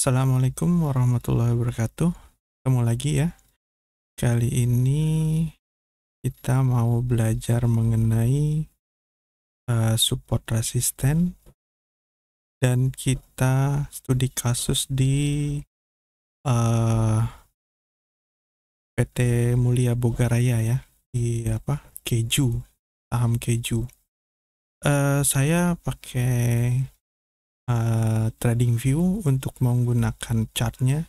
Assalamualaikum warahmatullahi wabarakatuh. Ketemu lagi ya. Kali ini kita mau belajar mengenai support resisten dan kita studi kasus di eh, PT Mulia Boga Raya ya, di Keju, saham Keju. Saya pakai TradingView untuk menggunakan chartnya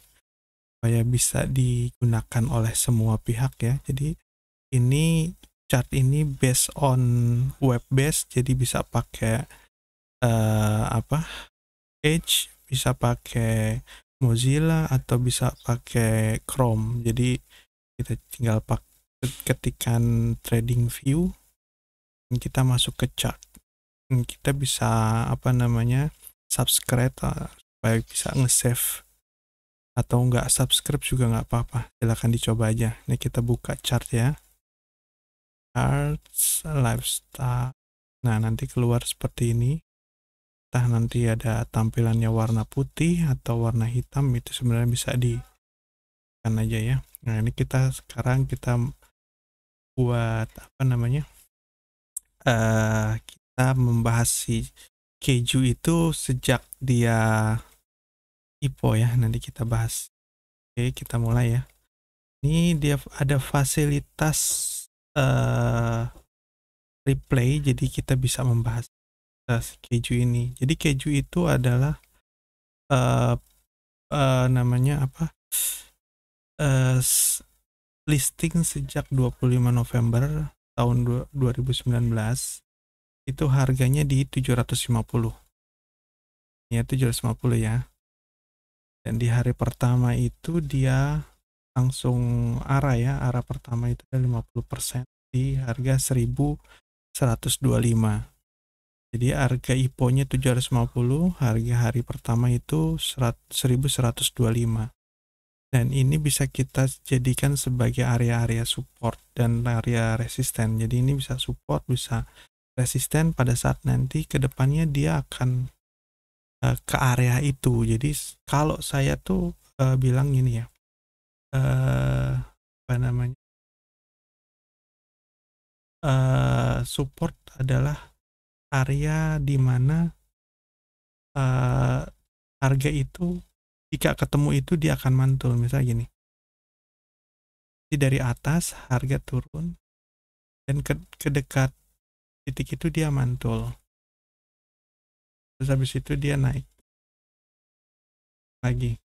supaya bisa digunakan oleh semua pihak ya. Jadi ini chart ini based on web based, jadi bisa pakai Edge, bisa pakai Mozilla atau bisa pakai Chrome. Jadi kita tinggal ketikan trading view dan kita masuk ke chart. Dan kita bisa subscribe supaya bisa nge-save, atau nggak subscribe juga nggak apa-apa, silahkan dicoba aja. Ini kita buka chart ya, arts lifestyle. Nah, nanti keluar seperti ini. Entah nanti ada tampilannya warna putih atau warna hitam, itu sebenarnya bisa di kan aja ya. Nah, ini sekarang kita buat kita membahas si keju itu sejak dia IPO ya. Nanti kita bahas. Oke, kita mulai ya. Ini dia ada fasilitas eh replay, jadi kita bisa membahas keju ini. Jadi keju itu adalah eh namanya apa? eh Listing sejak 25 November tahun 2019. Itu harganya di 750. Ya, 750 ya. Dan di hari pertama itu dia langsung arah ya. Arah pertama itu ada 50% di harga 1125. Jadi harga IPO-nya 750, harga hari pertama itu 1125. Dan ini bisa kita jadikan sebagai area-area support dan area resisten. Jadi ini bisa support, bisa resisten. Pada saat nanti ke depannya dia akan ke area itu. Jadi kalau saya tuh bilang gini ya, apa namanya, support adalah area di mana harga itu jika ketemu itu dia akan mantul. Misalnya gini, dari atas harga turun dan ke dekat titik itu dia mantul, terus habis itu dia naik lagi.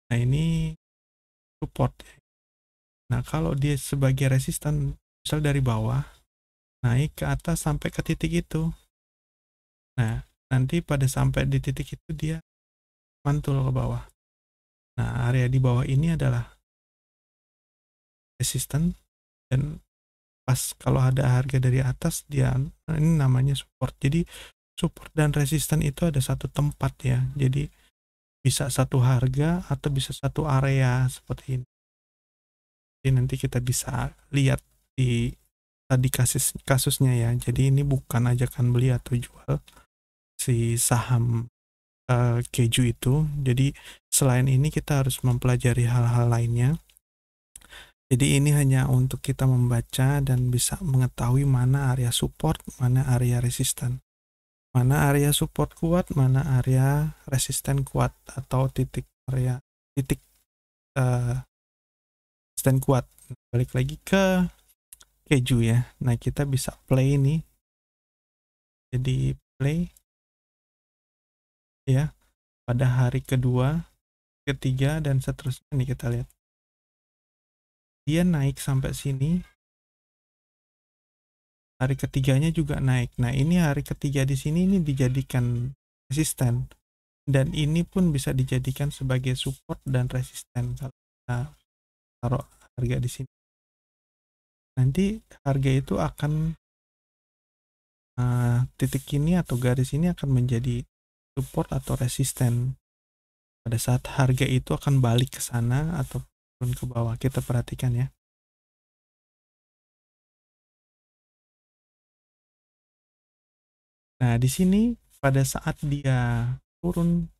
Nah, ini support. Nah, kalau dia sebagai resisten, misal dari bawah naik ke atas sampai ke titik itu, nah nanti pada sampai di titik itu dia mantul ke bawah. Nah, area di bawah ini adalah resisten, dan pas kalau ada harga dari atas dia, ini namanya support. Jadi support dan resisten itu ada satu tempat ya, jadi bisa satu harga atau bisa satu area seperti ini. Jadi nanti kita bisa lihat di tadi kasusnya ya. Jadi ini bukan ajakan beli atau jual si saham keju itu. Jadi selain ini kita harus mempelajari hal-hal lainnya. Jadi ini hanya untuk kita membaca dan bisa mengetahui mana area support, mana area resisten. Mana area support kuat, mana area resisten kuat, atau titik eh, resisten kuat. Balik lagi ke keju ya. Nah, kita bisa play nih. Jadi play ya pada hari kedua, ketiga, dan seterusnya. Nih kita lihat. Dia naik sampai sini. Hari ketiganya juga naik. Nah, ini hari ketiga di sini ini dijadikan resisten. Dan ini pun bisa dijadikan sebagai support dan resisten kalau kita taruh harga di sini. Nanti harga itu akan titik ini atau garis ini akan menjadi support atau resisten. Pada saat harga itu akan balik ke sana atau turun ke bawah. Kita perhatikan ya. Nah, di sini pada saat dia turun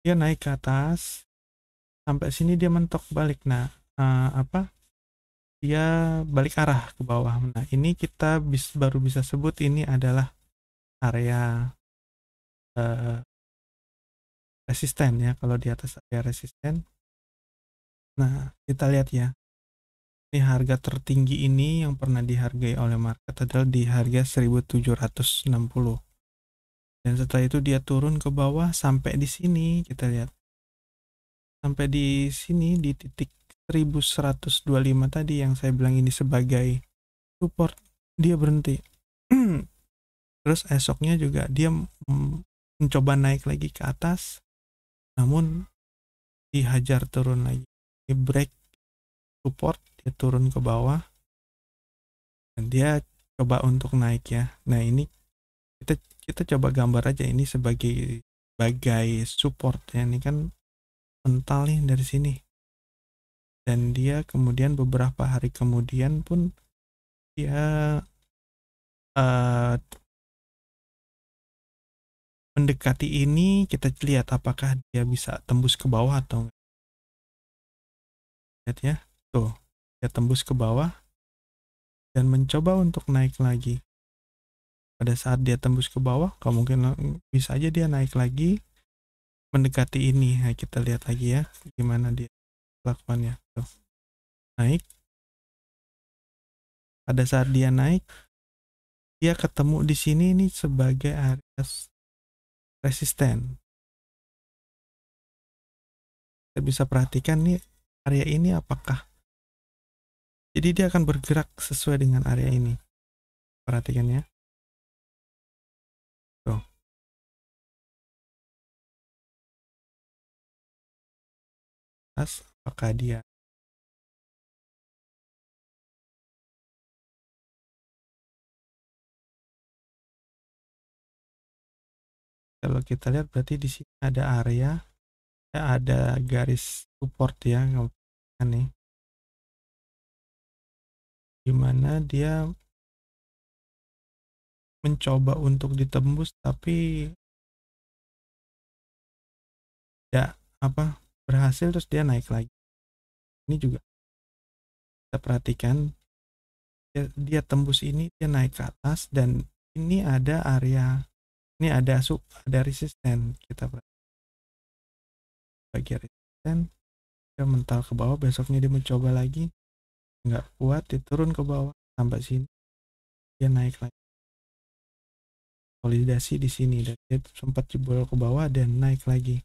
dia naik ke atas sampai sini dia mentok balik. Nah, dia balik arah ke bawah. Nah, ini kita baru bisa sebut ini adalah area resisten ya, kalau di atas area resisten. Nah, kita lihat ya, ini harga tertinggi ini yang pernah dihargai oleh market adalah di harga 1760. Dan setelah itu dia turun ke bawah sampai di sini, kita lihat. Sampai di sini di titik 1125 tadi yang saya bilang ini sebagai support, dia berhenti. Terus esoknya juga dia mencoba naik lagi ke atas, namun dihajar turun lagi. Di break support, dia turun ke bawah, dan dia coba untuk naik ya. Nah, ini kita coba gambar aja ini sebagai support ya. Ini kan mental nih dari sini. Dan dia kemudian beberapa hari kemudian pun dia mendekati ini. Kita lihat apakah dia bisa tembus ke bawah atau enggak. Lihat ya, tuh dia tembus ke bawah dan mencoba untuk naik lagi. Pada saat dia tembus ke bawah, kemungkinan bisa aja dia naik lagi mendekati ini. Nah, kita lihat lagi ya gimana dia lakukannya. Tuh, naik. Pada saat dia naik, dia ketemu di sini nih sebagai area resisten. Kita bisa perhatikan nih area ini apakah, jadi dia akan bergerak sesuai dengan area ini. Perhatikan ya. Tuh. Apakah dia kalau kita lihat berarti di sini ada area ya, ada garis support ya nih, dimana dia mencoba untuk ditembus tapi ya berhasil, terus dia naik lagi. Ini juga kita perhatikan dia tembus ini, dia naik ke atas, dan ini ada area, ini ada resisten. Kita bagi resisten, dia mental ke bawah. Besoknya dia mencoba lagi, nggak kuat, dia turun ke bawah sampai sini, dia naik lagi, konsolidasi di sini, dan dia sempat jebol ke bawah dan naik lagi.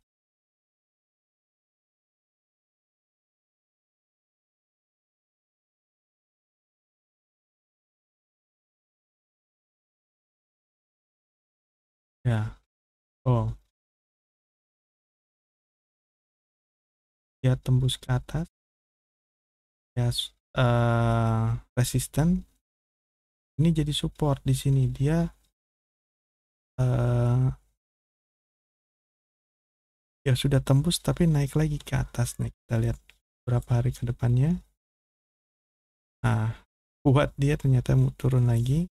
Ya, dia tembus ke atas ya, resisten ini jadi support. Di sini dia ya sudah tembus tapi naik lagi ke atas nih. Kita lihat berapa hari ke depannya. Nah, kuat dia ternyata turun lagi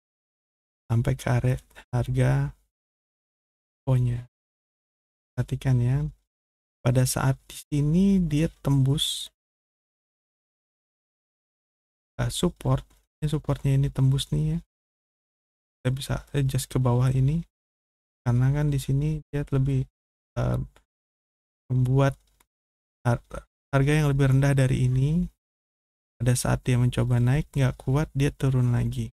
sampai ke area harga pokoknya. Perhatikan ya, pada saat di sini dia tembus support, ini supportnya ini tembus nih ya. Kita bisa adjust ke bawah ini karena kan di sini dia lebih membuat harga yang lebih rendah dari ini. Pada saat dia mencoba naik nggak kuat, dia turun lagi.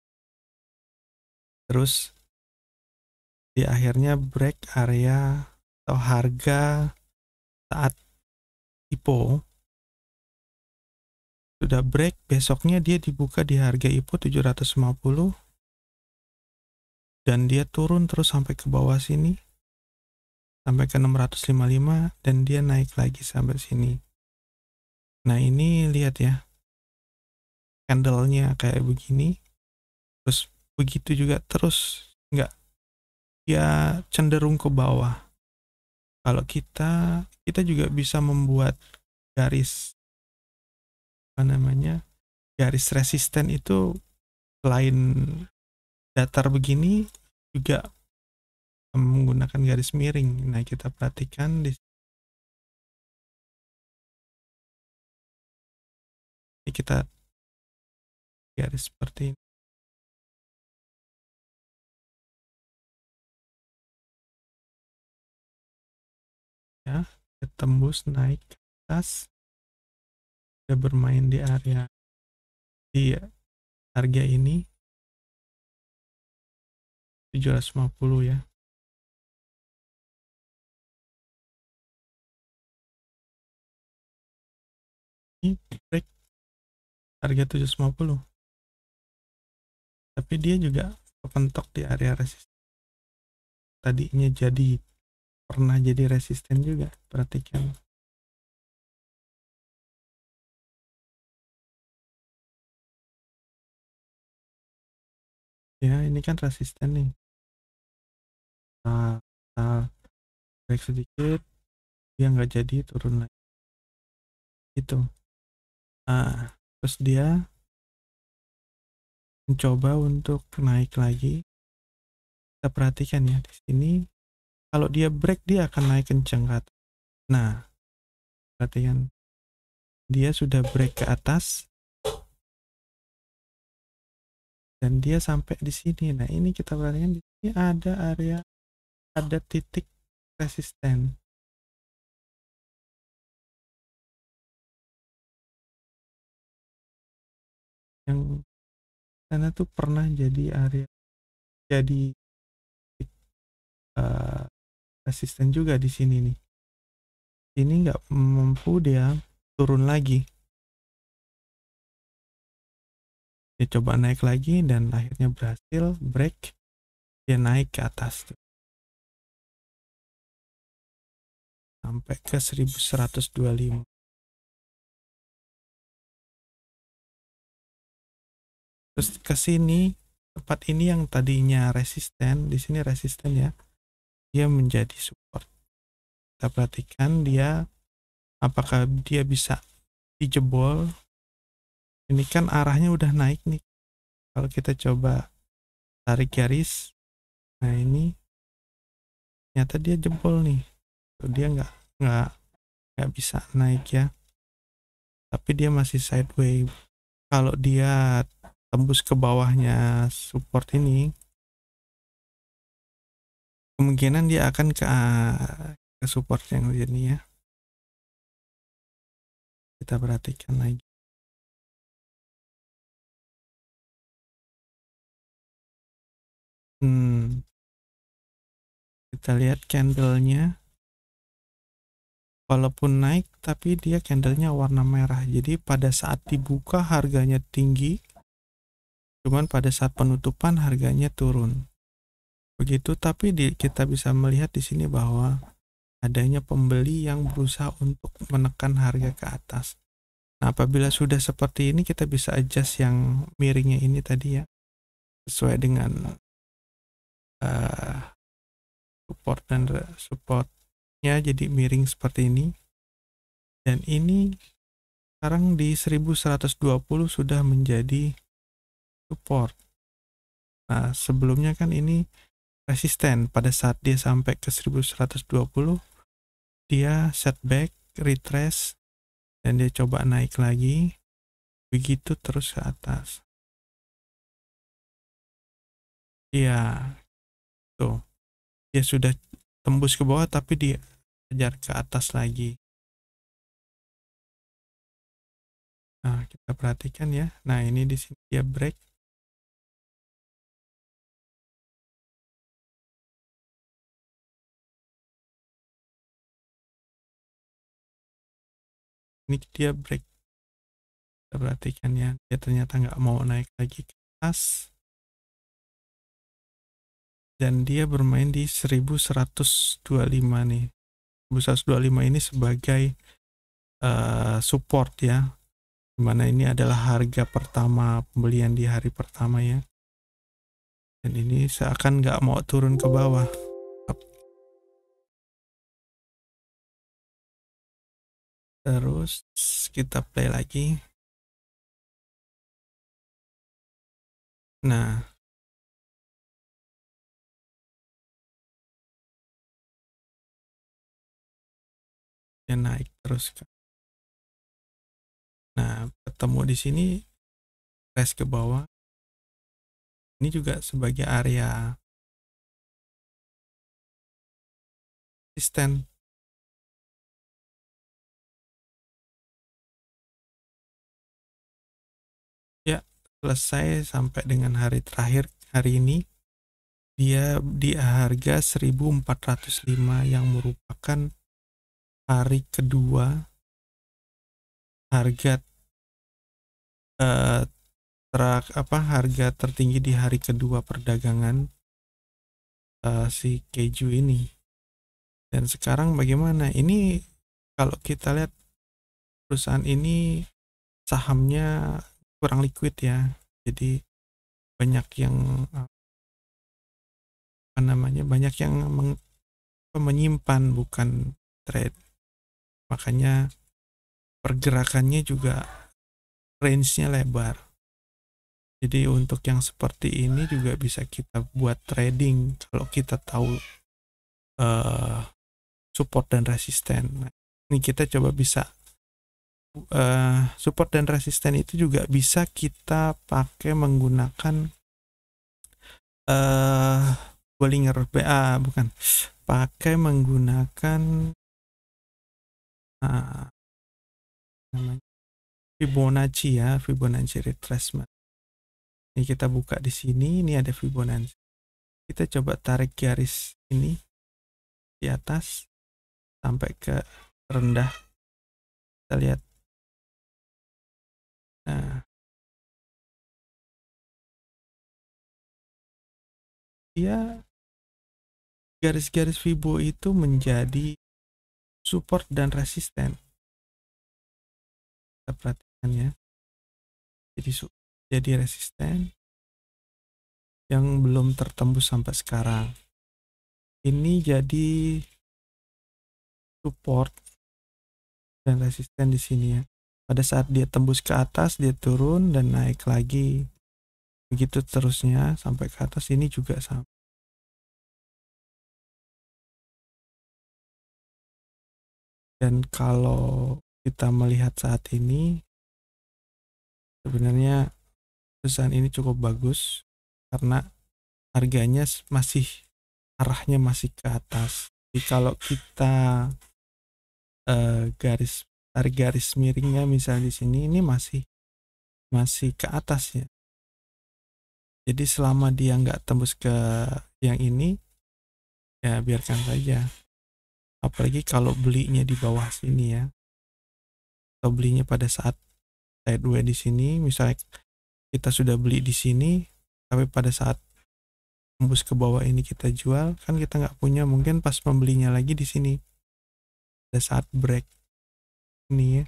Terus di akhirnya break area atau harga saat IPO sudah break. Besoknya dia dibuka di harga IPO 750 dan dia turun terus sampai ke bawah sini sampai ke 655 dan dia naik lagi sampai sini. Nah, ini lihat ya, candlenya kayak begini, terus begitu juga, terus nggak, ya cenderung ke bawah. Kalau kita juga bisa membuat garis garis resisten itu selain datar begini juga menggunakan garis miring. Nah, kita perhatikan di kita garis seperti ini ya, kita tembus naik ke atas, kita bermain di area di harga ini 750 ya. Ini break harga 750, tapi dia juga kepentok di area resisten, tadinya pernah jadi resisten juga, perhatikan ya, ini kan resisten nih. Nah, break sedikit, dia nggak jadi, turun lagi itu. Terus dia mencoba untuk naik lagi. Kita perhatikan ya di sini, kalau dia break dia akan naik kencang ke atas. Nah, perhatikan, dia sudah break ke atas dan dia sampai di sini. Nah, ini kita perhatikan, di sini ada titik resisten yang sana tuh pernah jadi uh, resisten juga di sini nih. Ini nggak mampu, dia turun lagi. Dia coba naik lagi dan akhirnya berhasil break, dia naik ke atas tuh, sampai ke 1125. Terus ke sini, tempat ini yang tadinya resisten, di sini resisten ya, dia menjadi support. Kita perhatikan dia, apakah dia bisa dijebol. Ini kan arahnya udah naik nih. Kalau kita coba tarik garis, nah ini ternyata dia jebol nih. Dia nggak bisa naik ya, tapi dia masih sideways. Kalau dia tembus ke bawahnya support ini, kemungkinan dia akan ke support yang ini ya. Kita perhatikan lagi. Kita lihat candlenya, walaupun naik tapi dia candlenya warna merah. Jadi pada saat dibuka harganya tinggi, cuman pada saat penutupan harganya turun. Begitu, tapi kita bisa melihat di sini bahwa adanya pembeli yang berusaha untuk menekan harga ke atas. Nah, apabila sudah seperti ini, kita bisa adjust yang miringnya ini tadi ya, sesuai dengan uh, supportnya, jadi miring seperti ini. Dan ini sekarang di 1120 sudah menjadi support. Nah, sebelumnya kan ini resisten. Pada saat dia sampai ke 1120, dia setback, retrace, dan dia coba naik lagi. Begitu terus ke atas. Iya, tuh. Dia sudah tembus ke bawah tapi dia kejar ke atas lagi. Nah, kita perhatikan ya. Nah, ini di sini dia break. Ini dia break. Kita perhatikan ya. Dia ternyata nggak mau naik lagi ke atas. Dan dia bermain di 1125 nih. 1125 ini sebagai support ya. Dimana ini adalah harga pertama pembelian di hari pertama ya. Dan ini seakan nggak mau turun ke bawah. Terus kita play lagi. Nah, dia naik terus. Nah, ketemu di sini, press ke bawah. Ini juga sebagai area resisten. Ya, selesai sampai dengan hari terakhir hari ini. Dia di harga 1405 yang merupakan hari kedua harga eh, harga tertinggi di hari kedua perdagangan si keju ini. Dan sekarang bagaimana? Ini kalau kita lihat perusahaan ini sahamnya kurang liquid ya. Jadi banyak yang apa namanya? Banyak yang menyimpan bukan trade. Makanya pergerakannya juga range-nya lebar. Jadi untuk yang seperti ini juga bisa kita buat trading kalau kita tahu uh, support dan resisten. Nah, ini kita coba bisa support dan resisten itu juga bisa kita pakai menggunakan uh, Bollinger BA, bukan, pakai menggunakan uh, namanya Fibonacci ya, Fibonacci retracement. Ini kita buka di sini, ini ada Fibonacci. Kita coba tarik garis ini di atas sampai ke rendah. Kita lihat. Nah, dia garis-garis Fibo itu menjadi support dan resisten. Kita perhatikan ya. Jadi resisten yang belum tertembus sampai sekarang. Ini jadi support dan resisten di sini ya. Pada saat dia tembus ke atas, dia turun dan naik lagi. Begitu terusnya sampai ke atas, ini juga sama. Dan kalau kita melihat saat ini, sebenarnya perusahaan ini cukup bagus karena harganya masih arahnya masih ke atas. Jadi kalau kita tarik garis miringnya misalnya di sini, ini masih ke atas ya. Jadi selama dia nggak tembus ke yang ini, ya biarkan saja. Apalagi kalau belinya di bawah sini ya, atau belinya pada saat sideways di sini, misalnya kita sudah beli di sini, tapi pada saat tembus ke bawah ini kita jual, kan kita nggak punya, mungkin pas membelinya lagi di sini pada saat break ini ya,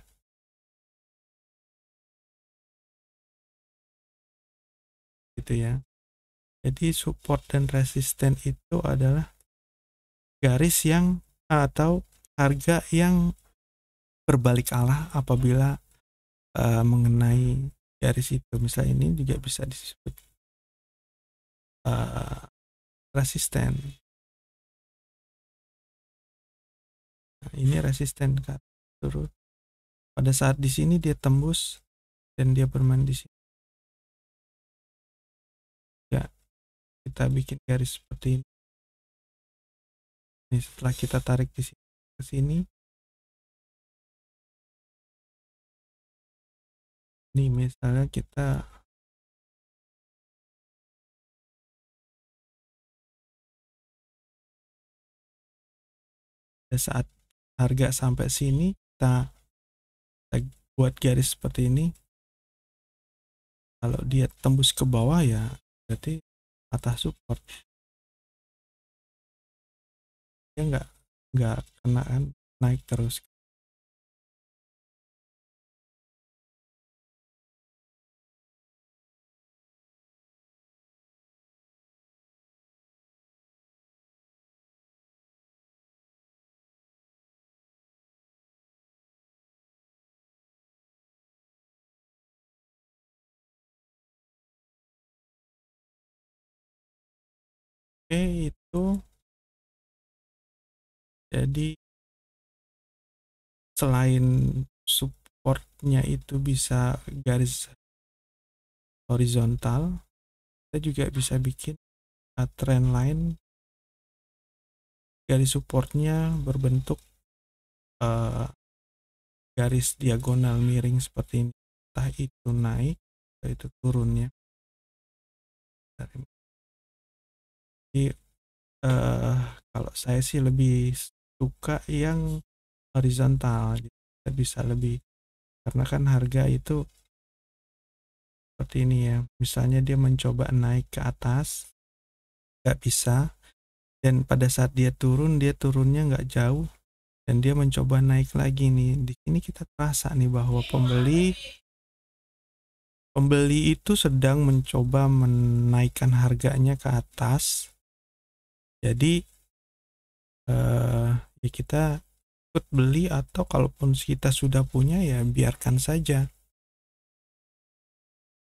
gitu ya. Jadi support dan resisten itu adalah garis yang atau harga yang berbalik arah apabila mengenai garis itu. Misalnya ini juga bisa disebut uh, resisten. Nah, ini resisten kan turun. Pada saat di sini dia tembus dan dia bermain di sini. Ya, kita bikin garis seperti ini. Nih, setelah kita tarik di sini ke sini, nih misalnya kita pada saat harga sampai sini kita buat garis seperti ini. Kalau dia tembus ke bawah ya berarti atas support. Dia nggak kena kan, naik terus. Oke, itu jadi selain supportnya itu bisa garis horizontal, kita juga bisa bikin trend line garis supportnya berbentuk uh, garis diagonal miring seperti ini, entah itu naik atau itu turunnya. Jadi kalau saya sih lebih suka yang horizontal, kita bisa lebih, karena kan harga itu seperti ini ya, misalnya dia mencoba naik ke atas nggak bisa, dan pada saat dia turunnya nggak jauh, dan dia mencoba naik lagi nih. Di sini kita terasa nih bahwa pembeli itu sedang mencoba menaikkan harganya ke atas. Jadi ya kita ikut beli, atau kalaupun kita sudah punya ya biarkan saja.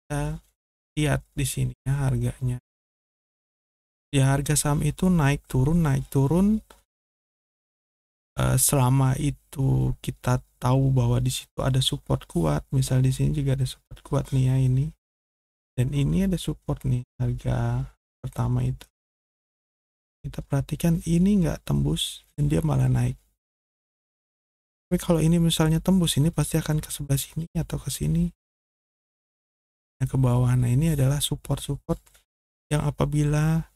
Kita lihat di sini ya harganya. Ya harga saham itu naik turun. Selama itu kita tahu bahwa di situ ada support kuat, misal di sini juga ada support kuat nih ya ini, dan ini ada support nih harga pertama itu. Kita perhatikan ini nggak tembus dan dia malah naik. Tapi kalau ini misalnya tembus, ini pasti akan ke sebelah sini atau ke sini, ke bawah. Nah ini adalah support yang apabila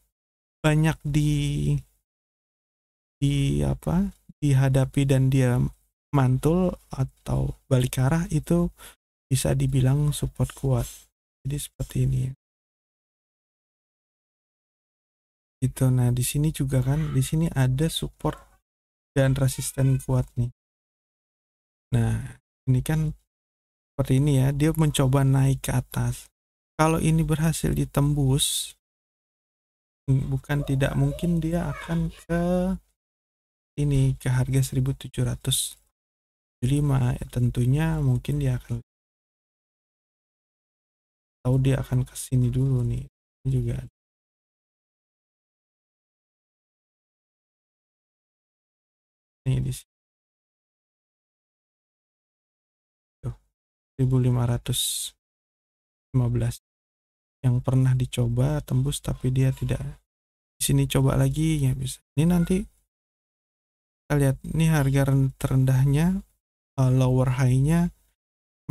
banyak dihadapi dan dia mantul atau balik arah, itu bisa dibilang support kuat. Jadi seperti ini ya. Gitu. Nah di sini juga kan, di sini ada support dan resisten kuat nih. Nah ini kan seperti ini ya, dia mencoba naik ke atas. Kalau ini berhasil ditembus, bukan tidak mungkin dia akan ke ini, ke harga 1775 ya, tentunya mungkin dia akan tahu dia akan ke sini dulu nih. Ini juga nih di sini tuh 1515 yang pernah dicoba tembus tapi dia tidak. Di sini coba lagi ya bisa. Ini nanti kita lihat nih harga terendahnya, lower high-nya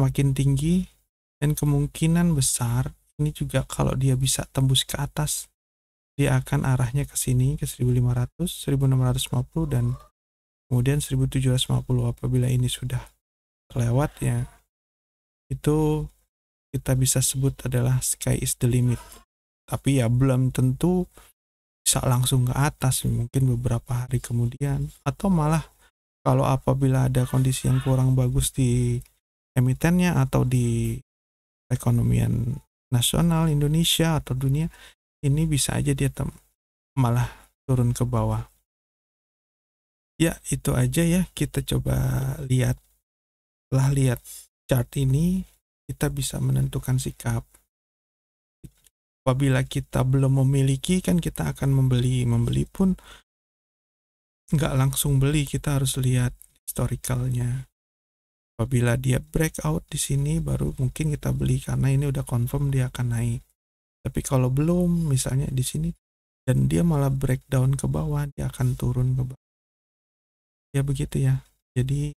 makin tinggi, dan kemungkinan besar ini juga kalau dia bisa tembus ke atas, dia akan arahnya ke sini, ke 1500, 1650, dan kemudian 1750. Apabila ini sudah terlewat ya, itu kita bisa sebut adalah sky is the limit. Tapi ya belum tentu bisa langsung ke atas, mungkin beberapa hari kemudian, atau malah kalau apabila ada kondisi yang kurang bagus di emitennya atau di perekonomian nasional Indonesia atau dunia, ini bisa aja dia malah turun ke bawah. Ya itu aja ya, kita coba lihat. Setelah lihat chart ini, kita bisa menentukan sikap. Apabila kita belum memiliki, kan kita akan membeli pun nggak langsung beli, kita harus lihat historicalnya. Apabila dia breakout di sini, baru mungkin kita beli karena ini udah confirm dia akan naik. Tapi kalau belum, misalnya di sini dan dia malah breakdown ke bawah, dia akan turun ke bawah. Ya begitu ya. Jadi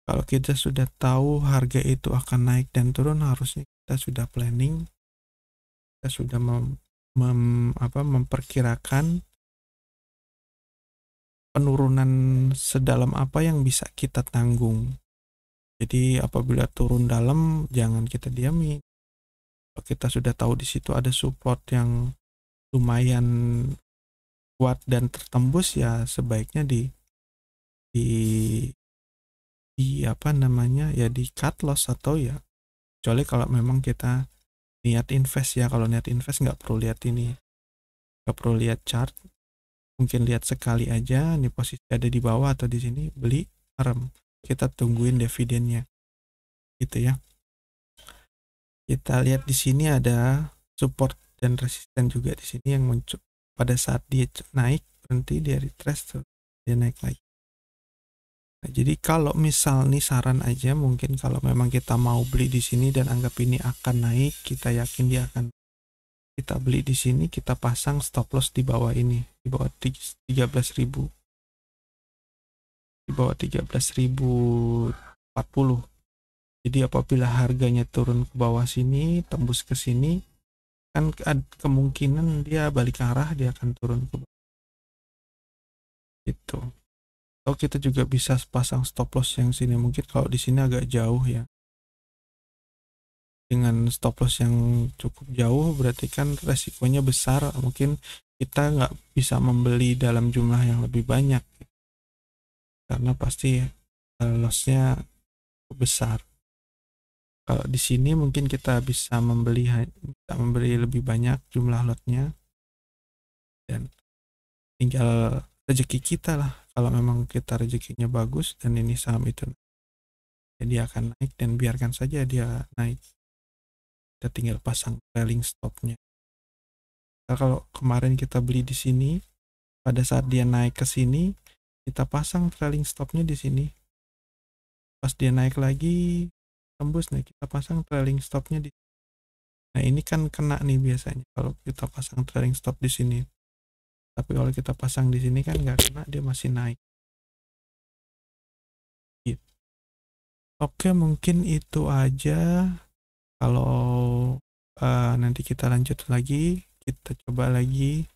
kalau kita sudah tahu harga itu akan naik dan turun, harusnya kita sudah planning, kita sudah memperkirakan penurunan sedalam apa yang bisa kita tanggung. Jadi apabila turun dalam, jangan kita diami. Kalau kita sudah tahu di situ ada support yang lumayan kuat dan tertembus, ya sebaiknya di apa namanya ya, di cut loss, atau ya kecuali kalau memang kita niat invest ya. Kalau niat invest nggak perlu lihat ini, nggak perlu lihat chart, mungkin lihat sekali aja nih posisi ada di bawah atau di sini, beli, rem, kita tungguin dividennya gitu ya. Kita lihat di sini ada support dan resisten juga di sini yang muncul pada saat dia naik, berhenti, dia retrace tuh, dia naik lagi. Nah, jadi kalau misal nih saran aja, mungkin kalau memang kita mau beli di sini dan anggap ini akan naik, kita yakin dia akan, kita beli di sini, kita pasang stop loss di bawah ini, di bawah 13.000, di bawah 13.040. Jadi apabila harganya turun ke bawah sini, tembus ke sini, kan kemungkinan dia balik arah, dia akan turun ke bawah itu. Atau kita juga bisa pasang stop loss yang sini, mungkin kalau di sini agak jauh ya. Dengan stop loss yang cukup jauh berarti kan resikonya besar, mungkin kita nggak bisa membeli dalam jumlah yang lebih banyak karena pasti lossnya cukup besar. Kalau di sini mungkin kita bisa membeli lebih banyak jumlah lotnya, dan tinggal rezeki kita lah. Kalau memang kita rezekinya bagus dan ini saham itu jadi akan naik, dan biarkan saja dia naik, kita tinggal pasang trailing stopnya. Nah, kalau kemarin kita beli di sini, pada saat dia naik ke sini, kita pasang trailing stopnya di sini. Pas dia naik lagi, tembus nih, kita pasang trailing stopnya di. Nah, ini kan kena nih biasanya kalau kita pasang trailing stop di sini. Tapi kalau kita pasang di sini kan nggak kena, dia masih naik. Gitu. Oke, mungkin itu aja. Kalau nanti kita lanjut lagi, kita coba lagi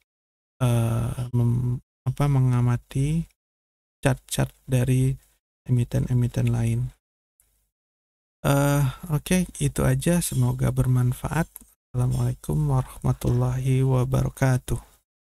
mengamati chart-chart dari emiten-emiten lain. Oke, itu aja. Semoga bermanfaat. Assalamualaikum warahmatullahi wabarakatuh.